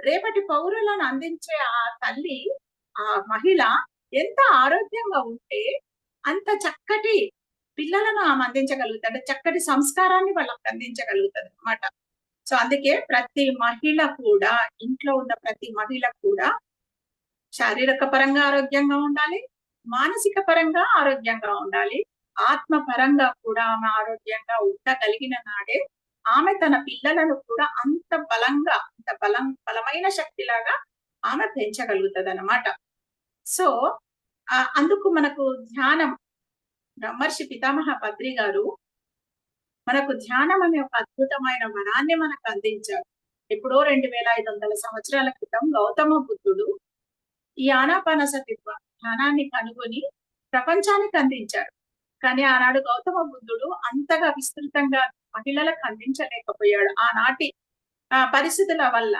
రేపటి పౌరులను అందించే ఆ తల్లి, ఆ మహిళ ఎంత ఆరోగ్యంగా ఉంటే అంత చక్కటి పిల్లలను ఆమె అందించగలుగుతది. అంటే చక్కటి సంస్కారాన్ని వాళ్ళకి అందించగలుగుతదనమాట. సో, అందుకే ప్రతి మహిళ కూడా, ఇంట్లో ఉన్న ప్రతి మహిళ కూడా శారీరక పరంగా ఆరోగ్యంగా ఉండాలి. మానసిక పరంగా ఆరోగ్యంగా ఉండాలి. ఆత్మ పరంగా కూడా ఆమె ఆరోగ్యంగా ఉండగలిగిన నాడే, ఆమె తన పిల్లలను కూడా అంత బలంగా, అంత బలమైన శక్తిలాగా ఆమె పెంచగలుగుతదనమాట. సో, అందుకు మనకు ధ్యానం బ్రహ్మర్షి పితామహ పత్రి గారు మనకు ధ్యానం అనే ఒక అద్భుతమైన వరాన్ని మనకు అందించారు. ఎప్పుడో 2500 సంవత్సరాల క్రితం గౌతమ బుద్ధుడు ఈ ఆనాపానసతి ధ్యానాన్ని కనుగొని ప్రపంచానికి అందించారు. కానీ ఆనాడు గౌతమ బుద్ధుడు అంతగా విస్తృతంగా మహిళలకు అందించలేకపోయాడు. ఆనాటి పరిస్థితుల వల్ల